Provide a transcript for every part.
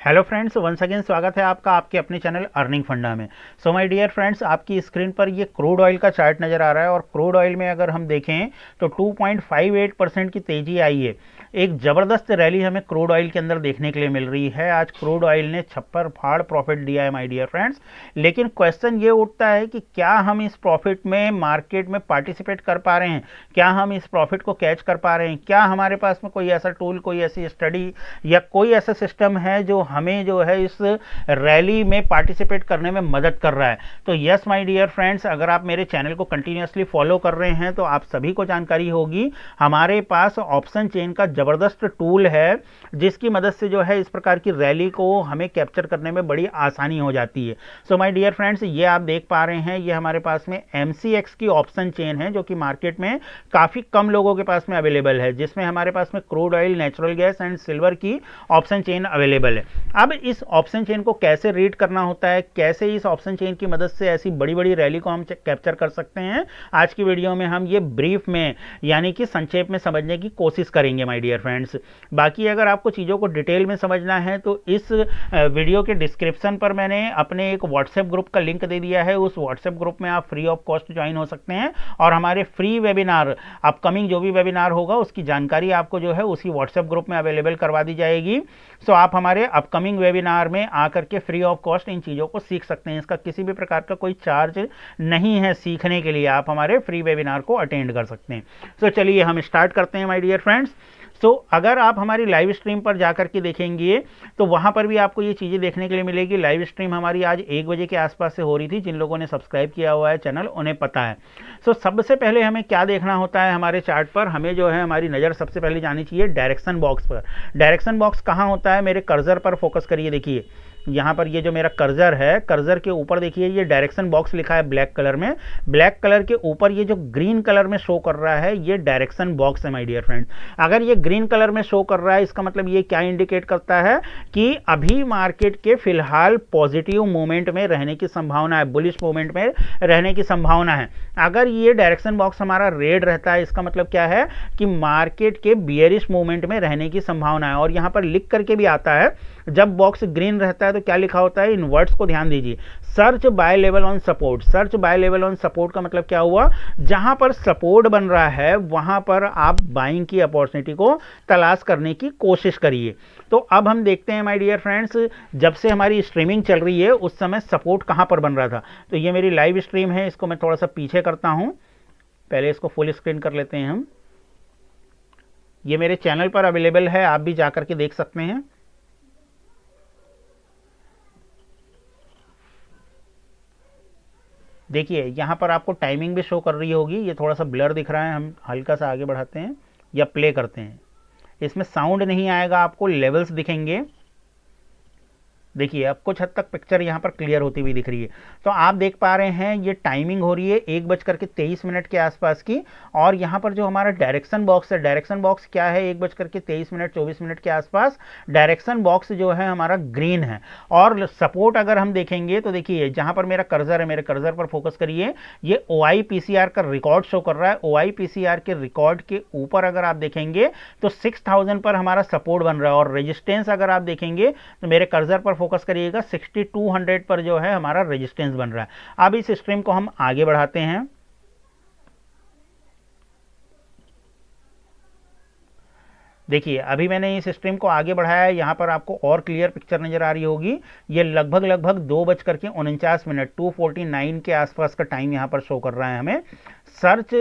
Hello friends, once again स्वागत है आपका आपके अपने चैनल अर्निंग फंडा में। सो माय डियर फ्रेंड्स, आपकी स्क्रीन पर ये क्रूड ऑयल का चार्ट नज़र आ रहा है और क्रूड ऑयल में अगर हम देखें तो 2.58% की तेज़ी आई है। एक ज़बरदस्त रैली हमें क्रूड ऑयल के अंदर देखने के लिए मिल रही है। आज क्रूड ऑयल ने छप्पर फाड़ प्रॉफिट दिया है माय डियर फ्रेंड्स। लेकिन क्वेश्चन ये उठता है कि क्या हम इस प्रॉफिट में मार्केट में पार्टिसिपेट कर पा रहे हैं, क्या हम इस प्रॉफिट को कैच कर पा रहे हैं, क्या हमारे पास में कोई ऐसा टूल, कोई ऐसी स्टडी या कोई ऐसा सिस्टम है जो हमें जो है इस रैली में पार्टिसिपेट करने में मदद कर रहा है। तो यस माय डियर फ्रेंड्स, अगर आप मेरे चैनल को कंटिन्यूअसली फॉलो कर रहे हैं तो आप सभी को जानकारी होगी हमारे पास ऑप्शन चेन का जबरदस्त टूल है जिसकी मदद से जो है इस प्रकार की रैली को हमें कैप्चर करने में बड़ी आसानी हो जाती है। सो माय डियर फ्रेंड्स, ये आप देख पा रहे हैं, ये हमारे पास में MCX की ऑप्शन चेन है जो कि मार्केट में काफी कम लोगों के पास में अवेलेबल है, जिसमें हमारे पास में crude oil, natural gas and silver की ऑप्शन चेन अवेलेबल है। अब इस ऑप्शन चेन को कैसे रीड करना होता है, कैसे इस ऑप्शन चेन की मदद से ऐसी बड़ी बड़ी रैली को हम कैप्चर कर सकते हैं, आज की वीडियो में हम ये ब्रीफ में यानी कि संक्षेप में समझने की कोशिश करेंगे माय डियर फ्रेंड्स। बाकी अगर आपको चीज़ों को डिटेल में समझना है तो इस वीडियो के डिस्क्रिप्शन पर मैंने अपने एक व्हाट्सएप ग्रुप का लिंक दे दिया है। उस व्हाट्सएप ग्रुप में आप फ्री ऑफ कॉस्ट ज्वाइन हो सकते हैं और हमारे फ्री वेबिनार, अपकमिंग जो भी वेबिनार होगा उसकी जानकारी आपको जो है उसी व्हाट्सएप ग्रुप में अवेलेबल करवा दी जाएगी। सो आप हमारे अपकमिंग वेबिनार में आकर के फ्री ऑफ कॉस्ट इन चीज़ों को सीख सकते हैं। इसका किसी भी प्रकार का कोई चार्ज नहीं है सीखने के लिए, आप हमारे फ्री वेबिनार को अटेंड कर सकते हैं। सो चलिए हम स्टार्ट करते हैं माय डियर फ्रेंड्स। सो अगर आप हमारी लाइव स्ट्रीम पर जाकर के देखेंगे तो वहां पर भी आपको ये चीज़ें देखने के लिए मिलेगी। लाइव स्ट्रीम हमारी आज 1 बजे के आसपास से हो रही थी। जिन लोगों ने सब्सक्राइब किया हुआ है चैनल उन्हें पता है। सो सबसे पहले हमें क्या देखना होता है हमारे चार्ट पर, हमें जो है हमारी नज़र सबसे पहले जानी चाहिए डायरेक्शन बॉक्स पर। डायरेक्शन बॉक्स कहाँ होता है, मेरे कर्सर पर फोकस करिए। देखिए यहाँ पर ये जो मेरा कर्सर है, कर्सर के ऊपर देखिए ये डायरेक्शन बॉक्स लिखा है ब्लैक कलर में। ब्लैक कलर के ऊपर ये जो ग्रीन कलर में शो कर रहा है ये डायरेक्शन बॉक्स है माय डियर फ्रेंड्स। अगर ये ग्रीन कलर में शो कर रहा है इसका मतलब ये क्या इंडिकेट करता है कि अभी मार्केट के फिलहाल पॉजिटिव मूवमेंट में रहने की संभावना है, बुलिश मूवमेंट में रहने की संभावना है। अगर ये डायरेक्शन बॉक्स हमारा रेड रहता है इसका मतलब क्या है कि मार्केट के बियरिश मूवमेंट में रहने की संभावना है। और यहाँ पर लिख करके भी आता है, जब बॉक्स ग्रीन रहता है तो क्या लिखा होता है, इन वर्ड्स को ध्यान दीजिए, search by level on support. Search by level on support का मतलब क्या हुआ, जहां पर सपोर्ट बन रहा है वहां पर आप बाइंग की अपॉर्चुनिटी को तलाश करने की कोशिश करिए। तो अब हम देखते हैं माय डियर फ्रेंड्स, जब से हमारी स्ट्रीमिंग चल रही है उस समय सपोर्ट कहां पर बन रहा था। तो ये मेरी लाइव स्ट्रीम है, इसको मैं थोड़ा सा पीछे करता हूं, पहले इसको फुल स्क्रीन कर लेते हैं हम। ये मेरे चैनल पर अवेलेबल है, आप भी जाकर के देख सकते हैं। देखिए यहाँ पर आपको टाइमिंग भी शो कर रही होगी, ये थोड़ा सा ब्लर दिख रहा है, हम हल्का सा आगे बढ़ाते हैं या प्ले करते हैं। इसमें साउंड नहीं आएगा, आपको लेवल्स दिखेंगे। देखिए अब कुछ हद तक पिक्चर यहाँ पर क्लियर होती हुई दिख रही है। तो आप देख पा रहे हैं ये टाइमिंग हो रही है 1:23 के आसपास की। और यहाँ पर जो हमारा डायरेक्शन बॉक्स है, डायरेक्शन बॉक्स क्या है, 1:23 के आसपास डायरेक्शन बॉक्स जो है हमारा ग्रीन है। और सपोर्ट अगर हम देखेंगे तो देखिए जहाँ पर मेरा कर्सर है, मेरे कर्सर पर फोकस करिए, ये OIPCR का रिकॉर्ड शो कर रहा है। OIPCR के रिकॉर्ड के ऊपर अगर आप देखेंगे तो 6000 पर हमारा सपोर्ट बन रहा है। और रेजिस्टेंस अगर आप देखेंगे तो मेरे कर्सर पर फोकस करिएगा, 6200 पर जो है हमारा रेजिस्टेंस बन रहा है। अब इस स्ट्रीम को हम आगे बढ़ाते हैं। देखिए अभी मैंने इस स्ट्रीम को आगे बढ़ाया है, यहाँ पर आपको और क्लियर पिक्चर नजर आ रही होगी। ये लगभग 2:49 2:49 के आसपास का टाइम यहाँ पर शो कर रहा है हमें। सर्च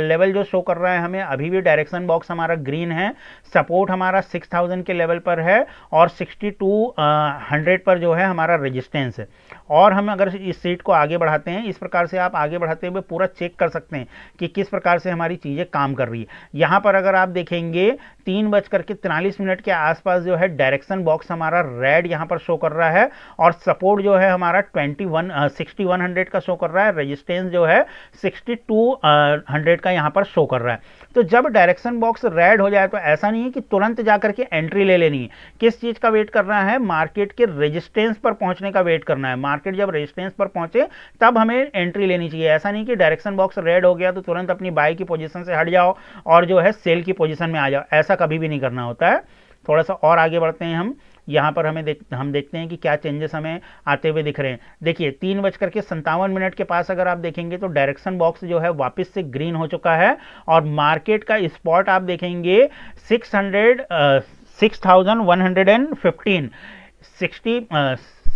लेवल जो शो कर रहा है हमें, अभी भी डायरेक्शन बॉक्स हमारा ग्रीन है, सपोर्ट हमारा 6000 के लेवल पर है और 6200 पर जो है हमारा रेजिस्टेंस है। और हम अगर इस सीट को आगे बढ़ाते हैं, इस प्रकार से आप आगे बढ़ाते हुए पूरा चेक कर सकते हैं कि किस प्रकार से हमारी चीज़ें काम कर रही है। यहाँ पर अगर आप देखेंगे 3:43 के आसपास जो है डायरेक्शन बॉक्स हमारा रेड यहाँ पर शो कर रहा है और सपोर्ट जो है हमारा 6100 का शो कर रहा है, रेजिस्टेंस जो है 6200 का यहाँ पर शो कर रहा है। तो जब डायरेक्शन बॉक्स रेड हो जाए तो ऐसा नहीं है कि तुरंत जाकर के एंट्री ले लेनी है। किस चीज का वेट करना है, मार्केट के रेजिस्टेंस पर पहुंचने का वेट करना है। मार्केट जब रेजिस्टेंस पर पहुंचे तब हमें एंट्री लेनी चाहिए। ऐसा नहीं कि डायरेक्शन बॉक्स रेड हो गया तो तुरंत अपनी बाय की पोजीशन से हट जाओ और जो है सेल की पोजीशन में आ जाओ, ऐसा कभी भी नहीं करना होता है। थोड़ा सा और आगे बढ़ते हैं हम। यहाँ पर हम देखते हैं कि क्या चेंजेस हमें आते हुए दिख रहे हैं। देखिए 3:57 के पास अगर आप देखेंगे तो डायरेक्शन बॉक्स जो है वापस से ग्रीन हो चुका है और मार्केट का स्पॉट आप देखेंगे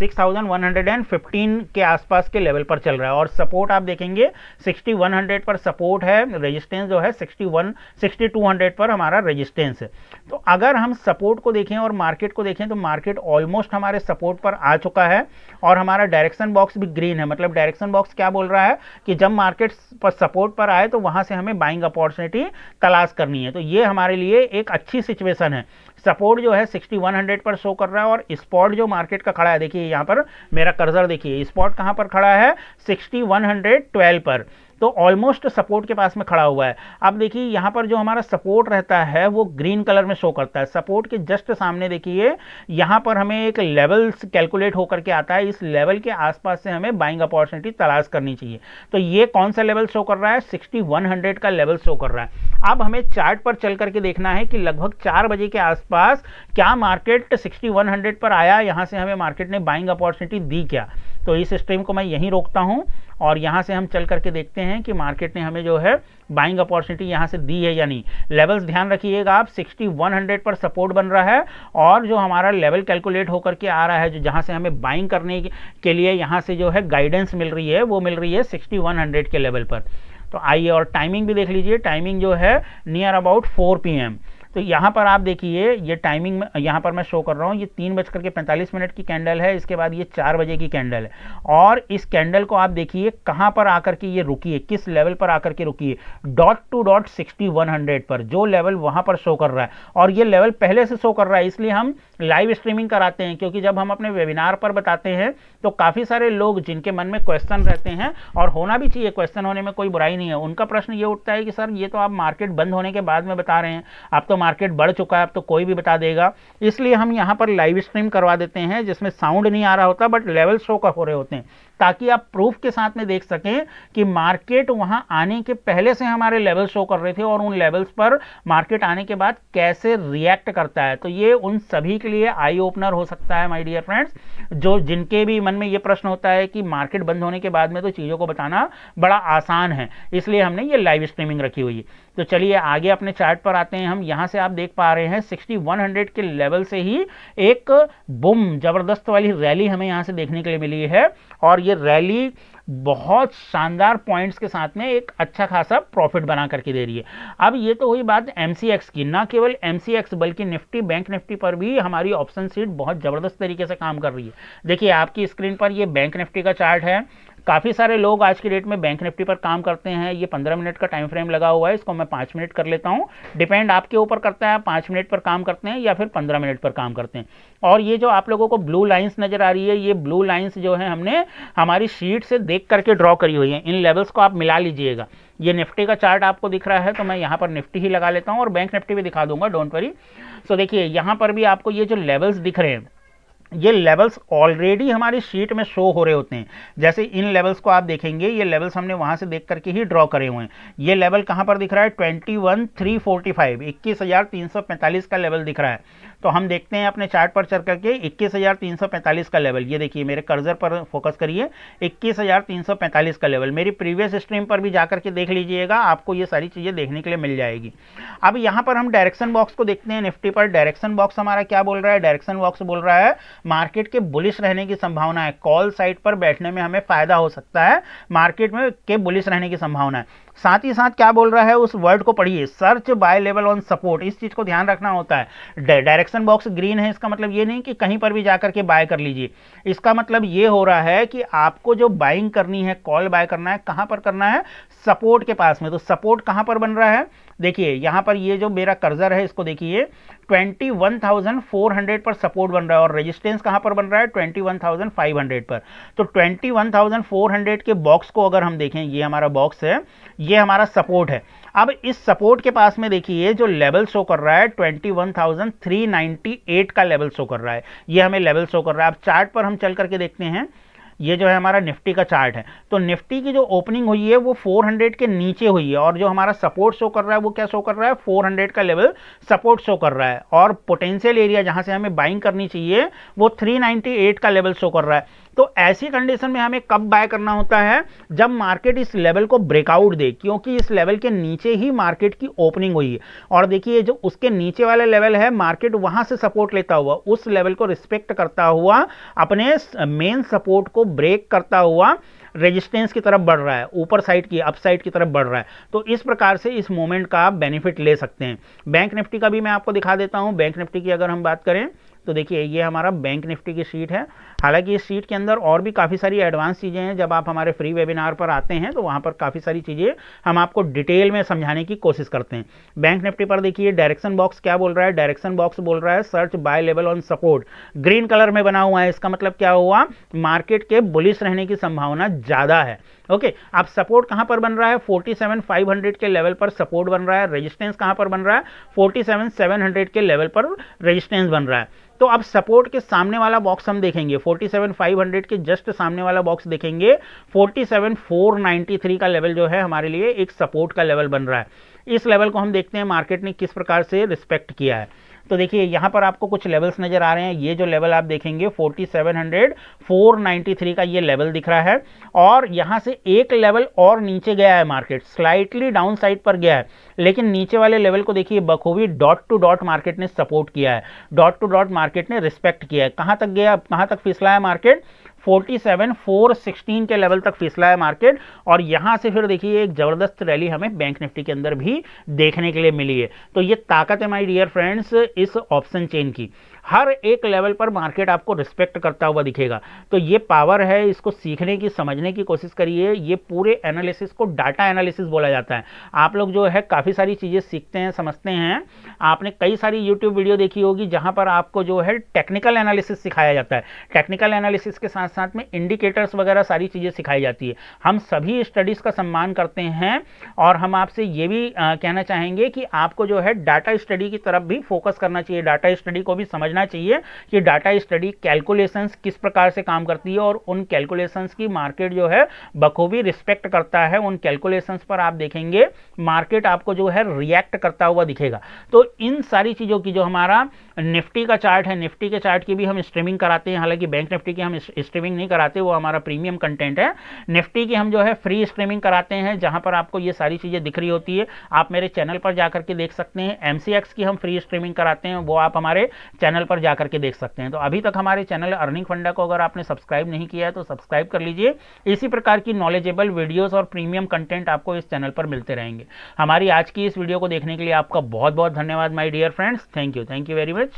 6115 के आसपास के लेवल पर चल रहा है और सपोर्ट आप देखेंगे 6100 पर सपोर्ट है, रेजिस्टेंस जो है 6200 पर हमारा रेजिस्टेंस है। तो अगर हम सपोर्ट को देखें और मार्केट को देखें तो मार्केट ऑलमोस्ट हमारे सपोर्ट पर आ चुका है और हमारा डायरेक्शन बॉक्स भी ग्रीन है। मतलब डायरेक्शन बॉक्स क्या बोल रहा है कि जब मार्केट पर सपोर्ट पर आए तो वहां से हमें बाइंग अपॉर्चुनिटी तलाश करनी है। तो ये हमारे लिए एक अच्छी सिचुएशन है। सपोर्ट जो है 6100 पर शो कर रहा है और स्पॉट जो मार्केट का खड़ा है, देखिए यहां पर मेरा कर्सर देखिए, स्पॉट कहां पर खड़ा है 6112 पर, तो ऑलमोस्ट सपोर्ट के पास में खड़ा हुआ है। अब देखिए यहां पर जो हमारा सपोर्ट रहता है वो ग्रीन कलर में शो करता है। सपोर्ट के जस्ट सामने देखिए यहां पर हमें एक लेवल कैलकुलेट होकर के आता है, इस लेवल के आसपास से हमें बाइंग अपॉर्चुनिटी तलाश करनी चाहिए। तो ये कौन सा लेवल शो कर रहा है, 6100 का लेवल शो कर रहा है। अब हमें चार्ट पर चल करके देखना है कि लगभग 4 बजे के आसपास क्या मार्केट 6100 पर आया, यहां से हमें मार्केट ने बाइंग अपॉर्चुनिटी दी क्या। तो इस स्ट्रीम को मैं यहीं रोकता हूं और यहां से हम चल करके देखते हैं कि मार्केट ने हमें जो है बाइंग अपॉर्चुनिटी यहां से दी है या नहीं। लेवल्स ध्यान रखिएगा आप, 6100 पर सपोर्ट बन रहा है और जो हमारा लेवल कैलकुलेट होकर के आ रहा है, जो जहां से हमें बाइंग करने के लिए यहां से जो है गाइडेंस मिल रही है, वो मिल रही है 6100 के लेवल पर। तो आइए और टाइमिंग भी देख लीजिए, टाइमिंग जो है नियर अबाउट 4 PM। तो यहाँ पर आप देखिए ये टाइमिंग में यहाँ पर मैं शो कर रहा हूँ, ये 3:45 की कैंडल है, इसके बाद ये 4 बजे की कैंडल है और इस कैंडल को आप देखिए कहाँ पर आकर के ये रुकी है, किस लेवल पर आकर के रुकी है, डॉट टू डॉट 6100 पर, जो लेवल वहां पर शो कर रहा है और ये लेवल पहले से शो कर रहा है। इसलिए हम लाइव स्ट्रीमिंग कराते हैं, क्योंकि जब हम अपने वेबिनार पर बताते हैं तो काफी सारे लोग जिनके मन में क्वेश्चन रहते हैं, और होना भी चाहिए, क्वेश्चन होने में कोई बुराई नहीं है, उनका प्रश्न ये उठता है कि सर ये तो आप मार्केट बंद होने के बाद में बता रहे हैं, आप तो मार्केट बढ़ चुका है, अब तो कोई भी बता देगा। इसलिए हम यहां पर लाइव स्ट्रीम करवा देते हैं जिसमें साउंड नहीं आ रहा होता बट लेवल शो कर हो रहे होते हैं, ताकि आप प्रूफ के साथ में देख सकें कि मार्केट वहां आने के पहले से हमारे लेवल शो कर रहे थे और उन लेवल्स पर मार्केट आने के बाद कैसे रिएक्ट करता है। तो ये उन सभी के लिए आई ओपनर हो सकता है माय डियर फ्रेंड्स, जो जिनके भी मन में ये प्रश्न होता है कि मार्केट बंद होने के बाद में तो चीजों को बताना बड़ा आसान है, इसलिए हमने ये लाइव स्ट्रीमिंग रखी हुई है। तो चलिए आगे अपने चार्ट पर आते हैं हम। यहां से आप देख पा रहे हैं 6100 के लेवल से ही एक बुम जबरदस्त वाली रैली हमें यहां से देखने के लिए मिली है और ये रैली बहुत शानदार पॉइंट्स के साथ में एक अच्छा खासा प्रॉफिट बना करके दे रही है। अब ये तो हुई बात एमसीएक्स की, ना केवल एमसीएक्स बल्कि निफ्टी बैंक निफ्टी पर भी हमारी ऑप्शन सीट बहुत जबरदस्त तरीके से काम कर रही है। देखिए आपकी स्क्रीन पर ये बैंक निफ्टी का चार्ट है। काफी सारे लोग आज की डेट में बैंक निफ्टी पर काम करते हैं। ये 15 मिनट का टाइम फ्रेम लगा हुआ है, इसको मैं 5 मिनट कर लेता हूं। डिपेंड आपके ऊपर करता है, 5 मिनट पर काम करते हैं या फिर 15 मिनट पर काम करते हैं। और ये जो आप लोगों को ब्लू लाइंस नजर आ रही है, ये ब्लू लाइंस जो है हमने हमारी शीट से देख करके ड्रॉ करी हुई है। इन लेवल्स को आप मिला लीजिएगा। ये निफ्टी का चार्ट आपको दिख रहा है तो मैं यहाँ पर निफ्टी ही लगा लेता हूँ और बैंक निफ्टी भी दिखा दूंगा, डोंट वरी। सो देखिए यहाँ पर भी आपको ये जो लेवल्स दिख रहे हैं, ये लेवल्स ऑलरेडी हमारी शीट में शो हो रहे होते हैं। जैसे इन लेवल्स को आप देखेंगे, ये लेवल्स हमने वहां से देख करके ही ड्रॉ करे हुए हैं। ये लेवल कहां पर दिख रहा है, 21,345, 21,345 का लेवल दिख रहा है। तो हम देखते हैं अपने चार्ट पर चल करके 21,345 का लेवल, ये देखिए मेरे कर्सर पर फोकस करिए, 21,345 का लेवल। मेरी प्रीवियस स्ट्रीम पर भी जाकर के देख लीजिएगा, आपको ये सारी चीजें देखने के लिए मिल जाएगी। अब यहां पर हम डायरेक्शन बॉक्स को देखते हैं। निफ्टी पर डायरेक्शन बॉक्स हमारा क्या बोल रहा है, डायरेक्शन बॉक्स बोल रहा है मार्केट के बुलिश रहने की संभावना है, कॉल साइड पर बैठने में हमें फायदा हो सकता है, मार्केट में के बुलिश रहने की संभावना है। साथ ही साथ क्या बोल रहा है, उस वर्ड को पढ़िए, search by level on support. इस चीज को ध्यान रखना होता है। डायरेक्शन बॉक्स ग्रीन है, इसका मतलब ये नहीं कि कहीं पर भी जाकर के बाय कर लीजिए। इसका मतलब ये हो रहा है कि आपको जो बाइंग करनी है, कॉल बाय करना है, कहां पर करना है, सपोर्ट के पास में। तो सपोर्ट कहां पर बन रहा है, देखिए यहां पर ये जो मेरा कर्सर है इसको देखिए, 21,400 पर सपोर्ट बन रहा है और रेजिस्टेंस कहां पर बन रहा है, 21,500 पर। तो 21,400 के बॉक्स को अगर हम देखें, ये हमारा बॉक्स है, ये हमारा सपोर्ट है। अब इस सपोर्ट के पास में देखिए जो लेवल शो कर रहा है 21,398 का लेवल शो कर रहा है, ये हमें लेवल शो कर रहा है। अब चार्ट पर हम चल करके देखते हैं, ये जो है हमारा निफ्टी का चार्ट है। तो निफ्टी की जो ओपनिंग हुई है वो 400 के नीचे हुई है और जो हमारा सपोर्ट शो कर रहा है वो क्या शो कर रहा है, 400 का लेवल सपोर्ट शो कर रहा है और पोटेंशियल एरिया जहां से हमें बाइंग करनी चाहिए वो 398 का लेवल शो कर रहा है। तो ऐसी कंडीशन में हमें कब बाय करना होता है, जब मार्केट इस लेवल को ब्रेकआउट दे, क्योंकि इस लेवल के नीचे ही मार्केट की ओपनिंग हुई है और देखिए जो उसके नीचे वाला लेवल है मार्केट वहां से सपोर्ट लेता हुआ उस लेवल को रिस्पेक्ट करता हुआ अपने मेन सपोर्ट को ब्रेक करता हुआ रेजिस्टेंस की तरफ बढ़ रहा है, ऊपर साइड की अपसाइड की तरफ बढ़ रहा है। तो इस प्रकार से इस मोमेंट का आप बेनिफिट ले सकते हैं। बैंक निफ्टी का भी मैं आपको दिखा देता हूं। बैंक निफ्टी की अगर हम बात करें तो देखिए ये हमारा बैंक निफ्टी की शीट है। हालांकि इस शीट के अंदर और भी काफ़ी सारी एडवांस चीज़ें हैं। जब आप हमारे फ्री वेबिनार पर आते हैं तो वहाँ पर काफ़ी सारी चीज़ें हम आपको डिटेल में समझाने की कोशिश करते हैं। बैंक निफ्टी पर देखिए डायरेक्शन बॉक्स क्या बोल रहा है, डायरेक्शन बॉक्स बोल रहा है search by level on support, green colour में बना हुआ है। इसका मतलब क्या हुआ, मार्केट के बुलिश रहने की संभावना ज़्यादा है। ओके, अब सपोर्ट कहां पर बन रहा है, 47,500 के लेवल पर सपोर्ट बन रहा है। रेजिस्टेंस कहां पर बन रहा है, 47,700 के लेवल पर रेजिस्टेंस बन रहा है। तो अब सपोर्ट के सामने वाला बॉक्स हम देखेंगे, 47,500 के जस्ट सामने वाला बॉक्स देखेंगे, 47,493 का लेवल जो है हमारे लिए एक सपोर्ट का लेवल बन रहा है। इस लेवल को हम देखते हैं मार्केट ने किस प्रकार से रिस्पेक्ट किया है। तो देखिए यहां पर आपको कुछ लेवल्स नजर आ रहे हैं। ये जो लेवल आप देखेंगे 4700 493 का ये लेवल दिख रहा है और यहां से एक लेवल और नीचे गया है, मार्केट स्लाइटली डाउन साइड पर गया है, लेकिन नीचे वाले लेवल को देखिए बखूबी डॉट टू डॉट मार्केट ने सपोर्ट किया है, डॉट टू डॉट मार्केट ने रिस्पेक्ट किया है। कहां तक गया, कहां तक फिसला है मार्केट, 47,416 के लेवल तक फिसला है मार्केट और यहां से फिर देखिए एक जबरदस्त रैली हमें बैंक निफ्टी के अंदर भी देखने के लिए मिली है। तो ये ताकत है माय डियर फ्रेंड्स इस ऑप्शन चेन की, हर एक लेवल पर मार्केट आपको रिस्पेक्ट करता हुआ दिखेगा। तो ये पावर है, इसको सीखने की, समझने की कोशिश करिए। ये पूरे एनालिसिस को डाटा एनालिसिस बोला जाता है। आप लोग जो है काफ़ी सारी चीज़ें सीखते हैं, समझते हैं। आपने कई सारी यूट्यूब वीडियो देखी होगी जहां पर आपको जो है टेक्निकल एनालिसिस सिखाया जाता है। टेक्निकल एनालिसिस के साथ साथ में इंडिकेटर्स वगैरह सारी चीज़ें सिखाई जाती है। हम सभी स्टडीज़ का सम्मान करते हैं और हम आपसे ये भी कहना चाहेंगे कि आपको जो है डाटा स्टडी की तरफ भी फोकस करना चाहिए। डाटा स्टडी को भी समझना चाहिए कि डाटा स्टडी कैलकुलेशंस किस प्रकार से काम करती है और उन कैलकुलेशंस की मार्केट जो है बखूबी रिस्पेक्ट करता है। उन कैलकुलेशंस पर आप देखेंगे मार्केट आपको जो है रिएक्ट करता हुआ दिखेगा। तो इन सारी चीजों की जो हमारा निफ्टी का चार्ट है, निफ्टी के चार्ट की भी हम स्ट्रीमिंग कराते हैं। हालांकि बैंक निफ्टी की हम स्ट्रीमिंग नहीं कराते, वो हमारा प्रीमियम कंटेंट है। निफ्टी की हम जो है फ्री स्ट्रीमिंग कराते हैं जहां पर आपको ये सारी चीजें दिख रही होती है। आप मेरे चैनल पर जाकर के देख सकते हैं। एमसीएक्स की हम फ्री स्ट्रीमिंग कराते हैं, वो आप हमारे चैनल पर जाकर के देख सकते हैं। तो अभी तक हमारे चैनल अर्निंग फंडा को अगर आपने सब्सक्राइब नहीं किया है तो सब्सक्राइब कर लीजिए। इसी प्रकार की नॉलेजेबल वीडियोस और प्रीमियम कंटेंट आपको इस चैनल पर मिलते रहेंगे। हमारी आज की इस वीडियो को देखने के लिए आपका बहुत बहुत धन्यवाद my dear friends. Thank you very much.